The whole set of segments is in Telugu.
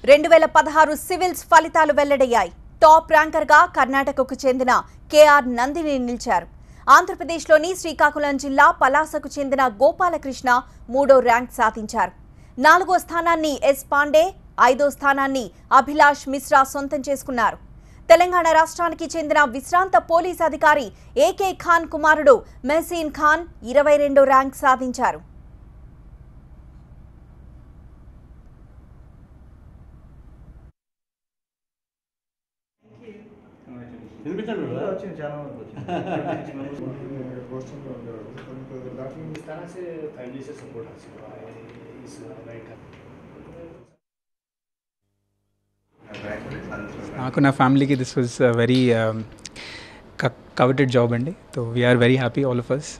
2016 సివిల్స్ ఫలితాలు వెల్లడయ్యాయి. టాప్ ర్యాంకర్గా కర్ణాటకకు చెందిన కేఆర్ నందిని నిలిచారు. ఆంధ్రప్రదేశ్లోని శ్రీకాకుళం జిల్లా పలాసకు చెందిన గోపాలకృష్ణ 3వ ర్యాంక్ సాధించారు. 4వ స్థానాన్ని ఎస్ పాండే, 5వ స్థానాన్ని అభిలాష్ మిశ్రా సొంతం చేసుకున్నారు. తెలంగాణ రాష్ట్రానికి చెందిన విశ్రాంత పోలీస్ అధికారి ఏకే ఖాన్ కుమారుడు మెహసీన్ ఖాన్ 22వ ర్యాంక్ సాధించారు. నాకు నా ఫ్యామిలీకి this was very coveted job అండి. So we're very happy all of us.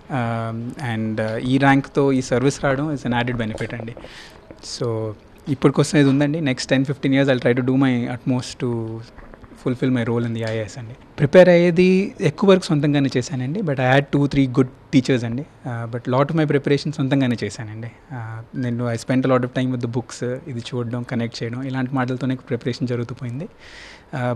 And ఈ ర్యాంక్తో ఈ సర్వీస్ రావడం ఇస్ అన్ యాడెడ్ బెనిఫిట్ అండి. సో ఇప్పటికోసం ఇది ఉందండి. Next 10-15 years I'll try to do my utmost to fulfil my role in the IAS అండి. ప్రిపేర్ అయ్యేది ఎక్కువ వరకు సొంతంగానే చేశానండి. But I had 2-3 good teachers అండి. But lot of my preparation సొంతంగానే చేశానండి. నేను I spent lot of time with the books, ఇది చూడడం, కనెక్ట్ చేయడం, ఇలాంటి మాటలతోనే ప్రిపరేషన్ జరుగుతూ పోయింది.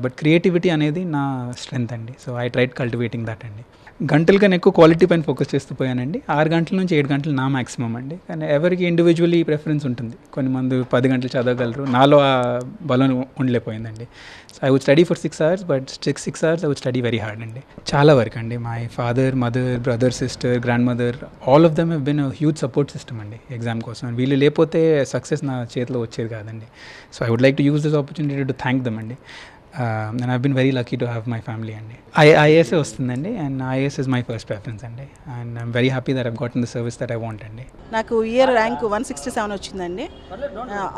బట్ క్రియేటివిటీ అనేది నా స్ట్రెంత్ అండి. So I tried cultivating that అండి. గంటల కన్నా ఎక్కువ క్వాలిటీ పైన ఫోకస్ చేస్తూ పోయానండి. 6 గంటల నుంచి 7 గంటలు నా మ్యాక్సిమం అండి. కానీ ఎవరికి ఇండివిజువల్లీ ప్రిఫరెన్స్ ఉంటుంది. కొన్ని మంది 10 గంటలు చదవగలరు. నాలో ఆ బలం ఉండలేకపోయిందండి. So I would study for 6 hours, but 6 hours I would study very hard అండి. చాలా వరకు అండి. My father, mother, brother, sister, grand mother, all of them have been a huge support system అండి ఎగ్జామ్ కోసం. వీళ్ళు లేకపోతే సక్సెస్ నా చేతిలో వచ్చేది కాదండి. So I would like to use this opportunity to thank them అండి. And I've been very lucky to have my family అండి. IAS వస్తుందండి, and IAS is my first preference అండి. And I'm very happy that I've gotten the service that I want అండి. నాకు ఇయర్ ర్యాంక్ 167 వచ్చిందండి.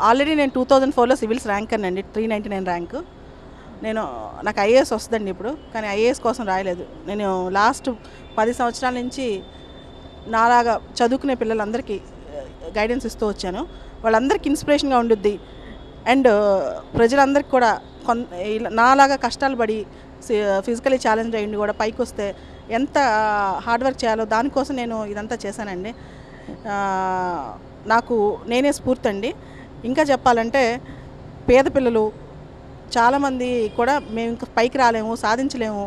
ఆల్రెడీ నేను 2004లో సివిల్స్ ర్యాంక్ అనండి, 399 ర్యాంకు. నాకు ఐఏఎస్ వస్తుందండి ఇప్పుడు, కానీ ఐఏఎస్ కోసం రాయలేదు. నేను లాస్ట్ 10 సంవత్సరాల నుంచి నాలాగా చదువుకునే పిల్లలందరికీ గైడెన్స్ ఇస్తూ వచ్చాను. వాళ్ళందరికీ ఇన్స్పిరేషన్గా ఉండుద్ది. అండ్ ప్రజలందరికీ కూడా నాలాగా కష్టాలు పడి ఫిజికలీ ఛాలెంజ్ అయ్యింది కూడా పైకి వస్తే ఎంత హార్డ్ వర్క్ చేయాలో దానికోసం నేను ఇదంతా చేశానండి. నాకు నేనే స్ఫూర్తి అండి. ఇంకా చెప్పాలంటే పేద పిల్లలు చాలామంది కూడా మేము ఇంకా పైకి రాలేము, సాధించలేము,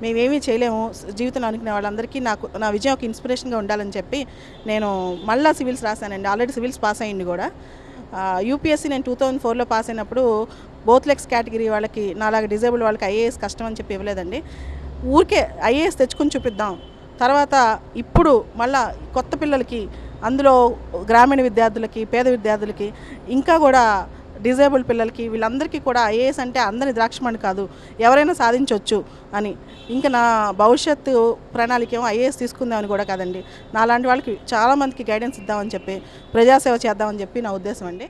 మేమేమీ చేయలేము జీవితంలో అనుకునే వాళ్ళందరికీ నా విజయం ఒక ఇన్స్పిరేషన్గా ఉండాలని చెప్పి నేను మళ్ళీ సివిల్స్ రాశానండి. ఆల్రెడీ సివిల్స్ పాస్ అయ్యింది కూడా. యూపీఎస్సీ నేను 2004లో పాస్ అయినప్పుడు బోత్ లెగ్స్ కేటగిరీ వాళ్ళకి, నాలాగా డిజేబుల్ వాళ్ళకి ఐఏఎస్ కష్టం అని చెప్పి ఇవ్వలేదండి. ఊరికే ఐఏఎస్ తెచ్చుకొని చూపిద్దాం. తర్వాత ఇప్పుడు మళ్ళా కొత్త పిల్లలకి, అందులో గ్రామీణ విద్యార్థులకి, పేద విద్యార్థులకి, ఇంకా కూడా డిజేబుల్ పిల్లలకి, వీళ్ళందరికీ కూడా ఐఏఎస్ అంటే అందరిని ద్రాక్షమణి కాదు, ఎవరైనా సాధించవచ్చు అని. ఇంకా నా భవిష్యత్తు ప్రణాళిక ఏమో ఐఏఎస్ తీసుకుందామని కూడా కాదండి, నాలాంటి వాళ్ళకి చాలామందికి గైడెన్స్ ఇద్దామని చెప్పి, ప్రజాసేవ చేద్దామని చెప్పి నా ఉద్దేశం అండి.